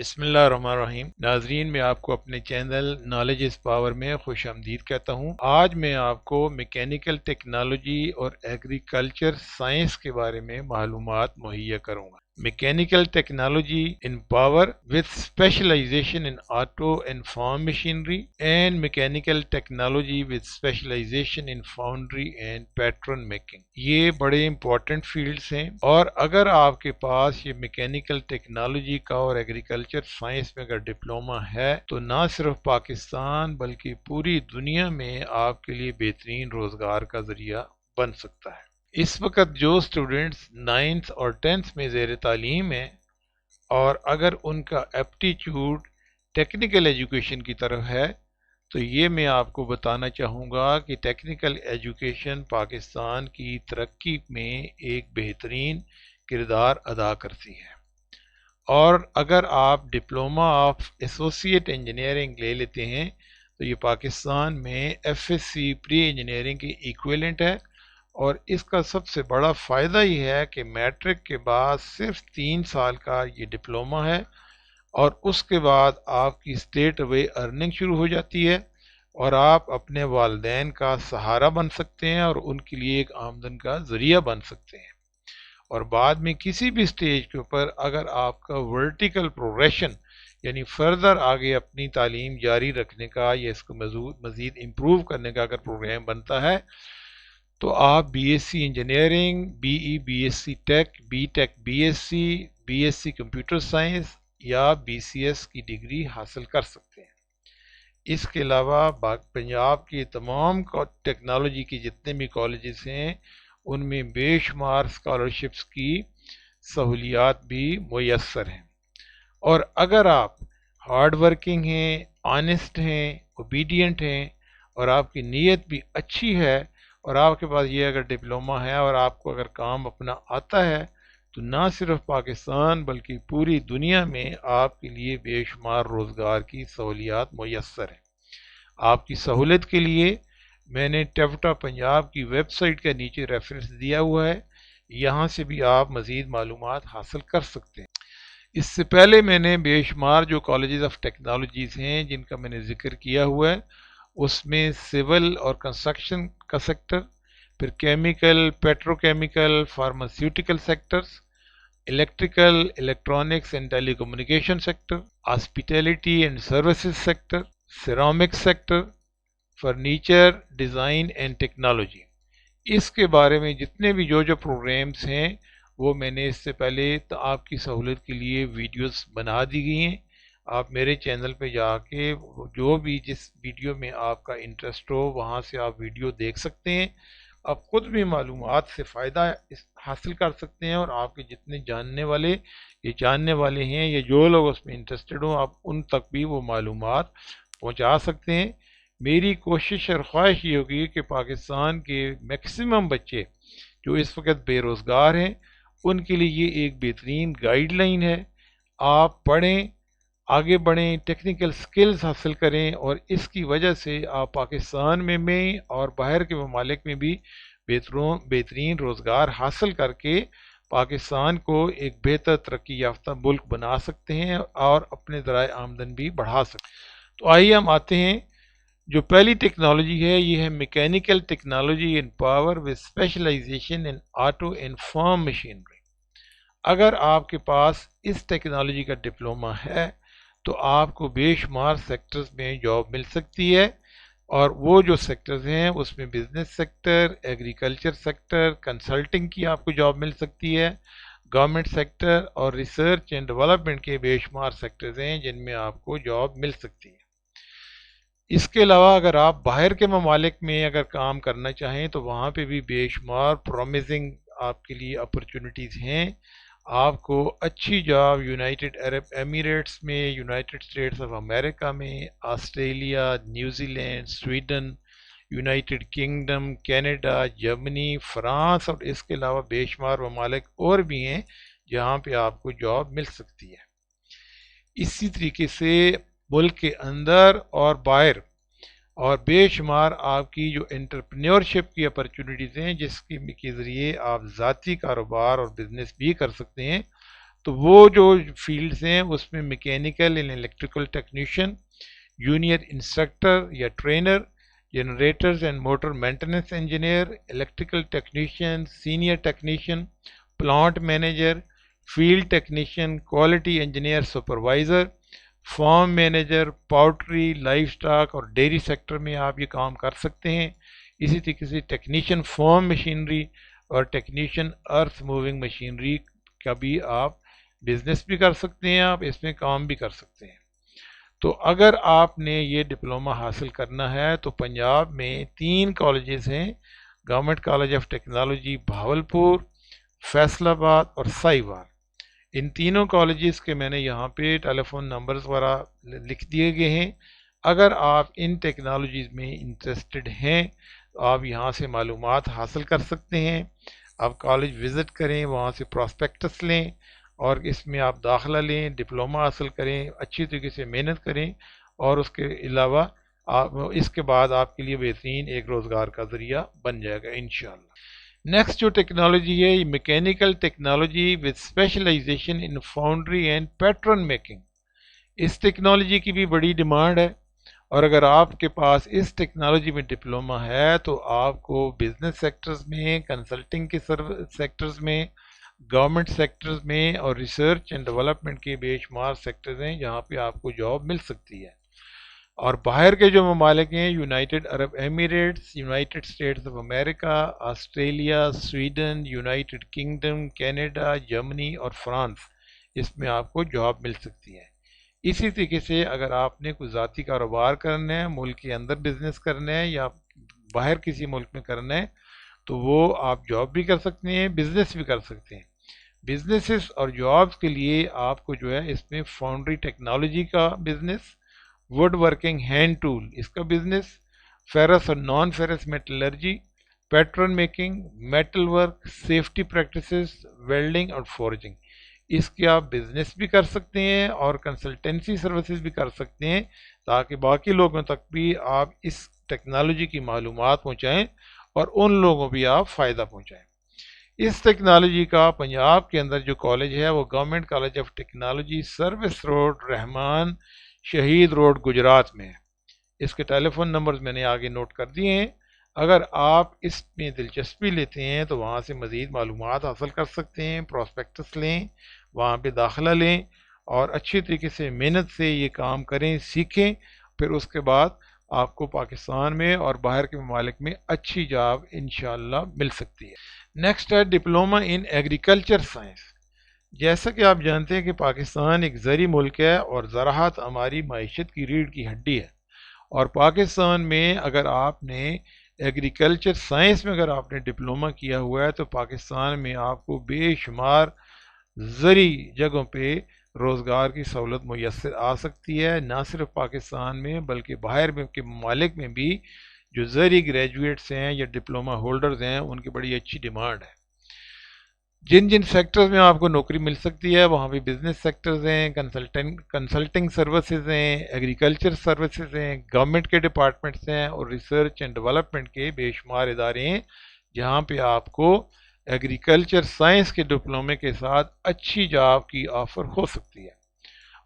بسم اللہ الرحمن الرحیم ناظرین، میں آپ کو اپنے چینل نالج از پاور میں خوش آمدید کہتا ہوں۔ آج میں آپ کو میکینیکل ٹیکنالوجی اور ایگریکلچر سائنس کے بارے میں معلومات مہیا کروں گا۔ Mechanical technology in power with specialization in auto and farm machinery and mechanical technology with specialization in foundry and pattern making۔ یہ بڑے امپورٹنٹ فیلڈز ہیں، اور اگر آپ کے پاس یہ میکینیکل ٹیکنالوجی کا اور ایگریکلچر سائنس میں اگر ڈپلومہ ہے تو نہ صرف پاکستان بلکہ پوری دنیا میں آپ کے لیے بہترین روزگار کا ذریعہ بن سکتا ہے۔ اس وقت جو اسٹوڈنٹس 9th اور 10th میں زیر تعلیم ہیں، اور اگر ان کا ایپٹیچیوڈ ٹیکنیکل ایجوکیشن کی طرف ہے، تو یہ میں آپ کو بتانا چاہوں گا کہ ٹیکنیکل ایجوکیشن پاکستان کی ترقی میں ایک بہترین کردار ادا کرتی ہے۔ اور اگر آپ ڈپلومہ آف ایسوسیٹ انجینئرنگ لے لیتے ہیں تو یہ پاکستان میں F S C pre engineering کی ایکویلنٹ ہے، اور اس کا سب سے بڑا فائدہ یہ ہے کہ میٹرک کے بعد صرف 3 سال کا یہ ڈپلومہ ہے، اور اس کے بعد آپ کی اسٹیٹ اوے ارننگ شروع ہو جاتی ہے، اور آپ اپنے والدین کا سہارا بن سکتے ہیں اور ان کے لیے ایک آمدن کا ذریعہ بن سکتے ہیں۔ اور بعد میں کسی بھی سٹیج کے اوپر اگر آپ کا ورٹیکل پروگریشن یعنی فردر آگے اپنی تعلیم جاری رکھنے کا یا اس کو مزید امپروو کرنے کا اگر پروگرام بنتا ہے، تو آپ B S C engineering, B S C tech, B tech B S C computer science یا بی سی ایس کی ڈگری حاصل کر سکتے ہیں۔ اس کے علاوہ پنجاب کی تمام ٹیکنالوجی کی جتنے بھی کالجز ہیں ان میں بے شمار اسکالرشپس کی سہولیات بھی میسر ہیں۔ اور اگر آپ ہارڈ ورکنگ ہیں، آنیسٹ ہیں، اوبیڈینٹ ہیں، اور آپ کی نیت بھی اچھی ہے، اور آپ کے پاس یہ اگر ڈپلومہ ہے اور آپ کو اگر کام اپنا آتا ہے، تو نہ صرف پاکستان بلکہ پوری دنیا میں آپ کے لیے بے شمار روزگار کی سہولیات میسر ہیں۔ آپ کی سہولت کے لیے میں نے ٹیوٹا پنجاب کی ویب سائٹ کے نیچے ریفرنس دیا ہوا ہے، یہاں سے بھی آپ مزید معلومات حاصل کر سکتے ہیں۔ اس سے پہلے میں نے بے شمار جو کالجز آف ٹیکنالوجیز ہیں جن کا میں نے ذکر کیا ہوا ہے، اس میں سول اور کنسٹرکشن کا سیکٹر، پھر chemical, petrochemical, pharmaceutical sectors, electrical, electronics and telecommunication sector, hospitality and services sector, ceramic sector, furniture design and technology. اس کے بارے میں جتنے بھی جو پروگرامز ہیں وہ میں نے اس سے پہلے آپ کی سہولت کے لیے ویڈیوز بنا دی گئی ہیں۔ آپ میرے چینل پہ جا کے جو بھی جس ویڈیو میں آپ کا انٹرسٹ ہو وہاں سے آپ ویڈیو دیکھ سکتے ہیں، آپ خود بھی معلومات سے فائدہ حاصل کر سکتے ہیں، اور آپ کے جتنے جاننے والے ہیں یا جو لوگ اس میں انٹرسٹڈ ہوں آپ ان تک بھی وہ معلومات پہنچا سکتے ہیں۔ میری کوشش اور خواہش یہ ہوگی کہ پاکستان کے میکسیمم بچے جو اس وقت بے روزگار ہیں ان کے لیے یہ ایک بہترین گائیڈ لائن ہے۔ آپ پڑھیں، آگے بڑھیں، ٹیکنیکل سکلز حاصل کریں، اور اس کی وجہ سے آپ پاکستان میں اور باہر کے ممالک میں بھی بہترین روزگار حاصل کر کے پاکستان کو ایک بہتر ترقی یافتہ ملک بنا سکتے ہیں اور اپنے ذرائع آمدن بھی بڑھا سکتے ہیں۔ تو آئیے ہم آتے ہیں، جو پہلی ٹیکنالوجی ہے یہ ہے mechanical technology in power with specialization in auto and farm machinery۔ اگر آپ کے پاس اس ٹیکنالوجی کا ڈپلومہ ہے تو آپ کو بے شمار سیکٹرز میں جاب مل سکتی ہے، اور وہ جو سیکٹرز ہیں اس میں business sector, agriculture sector, consulting کی آپ کو جاب مل سکتی ہے، گورنمنٹ سیکٹر اور ریسرچ اینڈ ڈیولپمنٹ کے بے شمار سیکٹرز ہیں جن میں آپ کو جاب مل سکتی ہے۔ اس کے علاوہ اگر آپ باہر کے ممالک میں اگر کام کرنا چاہیں تو وہاں پہ بھی بے شمار پرومزنگ آپ کے لیے اپرچونٹیز ہیں۔ آپ کو اچھی جاب یونائٹڈ عرب ایمریٹس میں، یونائٹڈ اسٹیٹس آف امریکہ میں، Australia, New Zealand, Sweden, United Kingdom, Canada, Germany, France, اور اس کے علاوہ بے شمار ممالک اور بھی ہیں جہاں پہ آپ کو جاب مل سکتی ہے۔ اسی طریقے سے ملک کے اندر اور باہر اور بے شمار آپ کی جو انٹرپرینیورشپ کی اپرچونٹیز ہیں جس کے ذریعے آپ ذاتی کاروبار اور بزنس بھی کر سکتے ہیں، تو وہ جو فیلڈز ہیں اس میں mechanical and electrical technician, junior instructor یا trainer, generators and motor maintenance engineer, electrical technician, senior technician, plant manager, field technician, quality engineer supervisor, farm manager, poultry, livestock اور ڈیری سیکٹر میں آپ یہ کام کر سکتے ہیں۔ اسی طریقے سے ٹیکنیشین فارم مشینری اور ٹیکنیشین ارتھ موونگ مشینری کا بھی آپ بزنس بھی کر سکتے ہیں، آپ اس میں کام بھی کر سکتے ہیں۔ تو اگر آپ نے یہ ڈپلومہ حاصل کرنا ہے تو پنجاب میں 3 کالجز ہیں، government college of technology Bahawalpur, Faisal آباد اور سائیوال۔ ان تینوں کالجز کے میں نے یہاں پہ ٹیلی فون نمبرز وغیرہ لکھ دیے گئے ہیں۔ اگر آپ ان ٹیکنالوجیز میں انٹرسٹڈ ہیں تو آپ یہاں سے معلومات حاصل کر سکتے ہیں۔ آپ کالج وزٹ کریں، وہاں سے پراسپیکٹس لیں اور اس میں آپ داخلہ لیں، ڈپلومہ حاصل کریں، اچھی طریقے سے محنت کریں، اور اس کے علاوہ اس کے بعد آپ کے لیے بہترین ایک روزگار کا ذریعہ بن جائے گا انشاءاللہ۔ نیکسٹ جو ٹیکنالوجی ہے یہ mechanical technology with specialization in foundry and pattern making. اس ٹیکنالوجی کی بھی بڑی ڈیمانڈ ہے، اور اگر آپ کے پاس اس ٹیکنالوجی میں ڈپلومہ ہے تو آپ کو بزنس سیکٹرز میں، کنسلٹنگ کے سیکٹرز میں، گورنمنٹ سیکٹرز میں اور ریسرچ اینڈ ڈیولپمنٹ کے بے شمار سیکٹرز ہیں جہاں پہ آپ کو جاب مل سکتی ہے۔ اور باہر کے جو ممالک ہیں، United Arab Emirates, United States of America, Australia, Sweden, United Kingdom, Canada, Germany اور فرانس، اس میں آپ کو جاب مل سکتی ہے۔ اسی طریقے سے اگر آپ نے کوئی ذاتی کاروبار کرنا ہے، ملک کے اندر بزنس کرنا ہے یا باہر کسی ملک میں کرنا ہے، تو وہ آپ جاب بھی کر سکتے ہیں، بزنس بھی کر سکتے ہیں۔ بزنسز اور جابز کے لیے آپ کو جو ہے اس میں فاؤنڈری ٹیکنالوجی کا business, wood working hand tool اس کا بزنس، فیرس اور non ferrous metallurgy, pattern making, metal work, safety practices, welding اور فورجنگ، اس کے آپ بزنس بھی کر سکتے ہیں اور کنسلٹنسی سروسز بھی کر سکتے ہیں، تاکہ باقی لوگوں تک بھی آپ اس ٹیکنالوجی کی معلومات پہنچائیں اور ان لوگوں بھی آپ فائدہ پہنچائیں۔ اس ٹیکنالوجی کا پنجاب کے اندر جو کالج ہے وہ government college of technology service road, Rehman Shaheed road, Gujarat میں ہے۔ اس کے ٹیلی فون نمبرز میں نے آگے نوٹ کر دیے ہیں۔ اگر آپ اس میں دلچسپی لیتے ہیں تو وہاں سے مزید معلومات حاصل کر سکتے ہیں، پراسپیکٹس لیں، وہاں پہ داخلہ لیں اور اچھی طریقے سے محنت سے یہ کام کریں، سیکھیں، پھر اس کے بعد آپ کو پاکستان میں اور باہر کے ممالک میں اچھی جاب انشاءاللہ مل سکتی ہے۔ نیکسٹ ہے ڈپلومہ ان ایگریکلچر سائنس۔ جیسا کہ آپ جانتے ہیں کہ پاکستان ایک زرعی ملک ہے اور زراعت ہماری معیشت کی ریڑھ کی ہڈی ہے، اور پاکستان میں اگر آپ نے ایگریکلچر سائنس میں اگر آپ نے ڈپلومہ کیا ہوا ہے تو پاکستان میں آپ کو بے شمار زرعی جگہوں پہ روزگار کی سہولت میسر آ سکتی ہے، نہ صرف پاکستان میں بلکہ باہر کے ممالک میں بھی جو زرعی گریجویٹس ہیں یا ڈپلومہ ہولڈرز ہیں ان کی بڑی اچھی ڈیمانڈ ہے۔ جن جن سیکٹرز میں آپ کو نوکری مل سکتی ہے وہاں پہ بزنس سیکٹرز ہیں، کنسلٹنگ سروسز ہیں، ایگریکلچر سروسز ہیں، گورنمنٹ کے ڈپارٹمنٹس ہیں اور ریسرچ اینڈ ڈیولپمنٹ کے بے شمار ادارے ہیں جہاں پہ آپ کو ایگریکلچر سائنس کے ڈپلومے کے ساتھ اچھی جاب کی آفر ہو سکتی ہے۔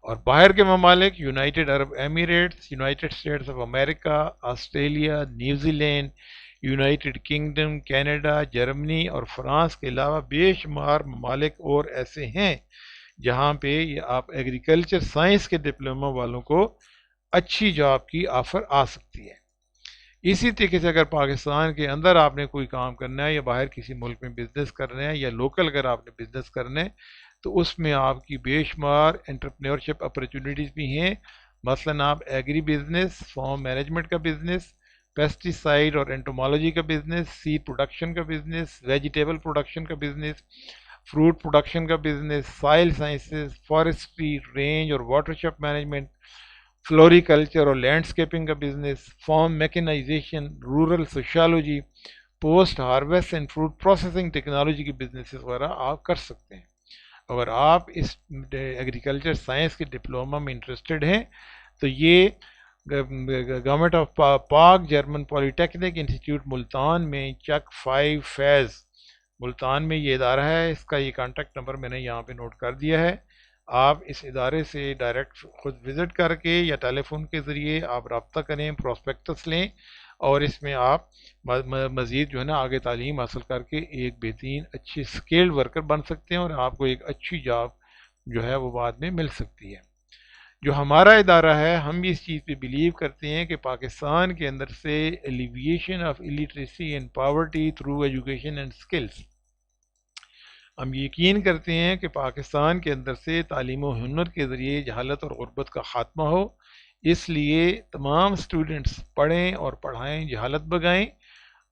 اور باہر کے ممالک، United Arab Emirates, United States of America, Australia, New Zealand, United Kingdom, Canada, Germany اور فرانس کے علاوہ بے شمار ممالک اور ایسے ہیں جہاں پہ آپ ایگریکلچر سائنس کے ڈپلومہ والوں کو اچھی جاب کی آفر آ سکتی ہے۔ اسی طریقے سے اگر پاکستان کے اندر آپ نے کوئی کام کرنا ہے یا باہر کسی ملک میں بزنس کرنا ہے یا لوکل اگر آپ نے بزنس کرنا ہے تو اس میں آپ کی بے شمار انٹرپرینورشپ اپرچونیٹیز بھی ہیں۔ مثلا آپ ایگری بزنس، فارم مینجمنٹ کا بزنس، پیسٹی سائڈ اور انٹومالوجی کا بزنس، سیڈ پروڈکشن کا بزنس، ویجیٹیبل پروڈکشن کا بزنس، فروٹ پروڈکشن کا بزنس، سائل سائنسز، فارسٹری، رینج اور واٹرشپ مینجمنٹ، فلوری کلچر اور لینڈسکیپنگ کا business, form mechanisation, rural sociology, post harvest and fruit processing technology کے بزنسز وغیرہ آپ کر سکتے ہیں۔ اگر آپ اس ایگریکلچر سائنس کے ڈپلومہ میں انٹرسٹڈ ہیں تو یہ گورنمنٹ آف پاک جرمن پولی ٹیکنک انسٹیٹیوٹ ملتان میں چک 5 فیز ملتان میں یہ ادارہ ہے، اس کا یہ کانٹیکٹ نمبر میں نے یہاں پہ نوٹ کر دیا ہے۔ آپ اس ادارے سے ڈائریکٹ خود وزٹ کر کے یا ٹیلی فون کے ذریعے آپ رابطہ کریں، پراسپیکٹس لیں، اور اس میں آپ مزید جو ہے نا آگے تعلیم حاصل کر کے ایک بہترین اچھی اسکیلڈ ورکر بن سکتے ہیں، اور آپ کو ایک اچھی جاب جو ہے وہ بعد میں مل سکتی ہے۔ جو ہمارا ادارہ ہے، ہم بھی اس چیز پہ بلیو کرتے ہیں کہ پاکستان کے اندر سے elevation of illiteracy and poverty through education and skills, ہم یقین کرتے ہیں کہ پاکستان کے اندر سے تعلیم و ہنر کے ذریعے جہالت اور غربت کا خاتمہ ہو۔ اس لیے تمام سٹوڈنٹس پڑھیں اور پڑھائیں، جہالت بگائیں،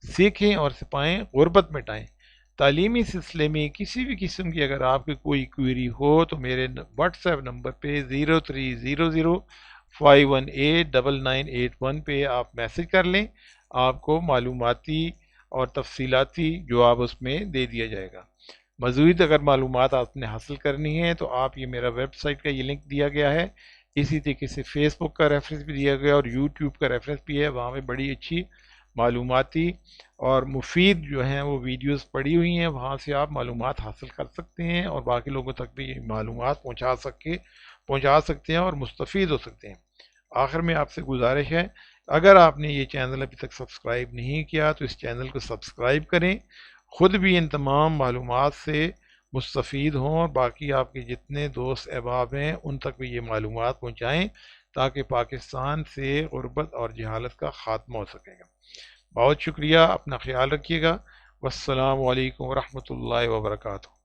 سیکھیں اور سپائیں، غربت مٹائیں۔ تعلیمی سلسلے میں کسی بھی قسم کی اگر آپ کی کوئی کوئری ہو تو میرے واٹس ایپ نمبر پہ 0300518991 پہ آپ میسج کر لیں، آپ کو معلوماتی اور تفصیلاتی جواب اس میں دے دیا جائے گا۔ مزید اگر معلومات آپ نے حاصل کرنی ہے تو آپ یہ میرا ویب سائٹ کا یہ لنک دیا گیا ہے، اسی طریقے سے فیس بک کا ریفرنس بھی دیا گیا اور یوٹیوب کا ریفرنس بھی ہے، وہاں پہ بڑی اچھی معلوماتی اور مفید جو ہیں وہ ویڈیوز پڑی ہوئی ہیں، وہاں سے آپ معلومات حاصل کر سکتے ہیں اور باقی لوگوں تک بھی یہ معلومات پہنچا سکتے ہیں اور مستفید ہو سکتے ہیں۔ آخر میں آپ سے گزارش ہے، اگر آپ نے یہ چینل ابھی تک سبسکرائب نہیں کیا تو اس چینل کو سبسکرائب کریں، خود بھی ان تمام معلومات سے مستفید ہوں اور باقی آپ کے جتنے دوست احباب ہیں ان تک بھی یہ معلومات پہنچائیں تاکہ پاکستان سے غربت اور جہالت کا خاتمہ ہو سکے گا۔ بہت شکریہ، اپنا خیال رکھیے گا۔ والسلام علیکم ورحمۃ اللہ وبرکاتہ۔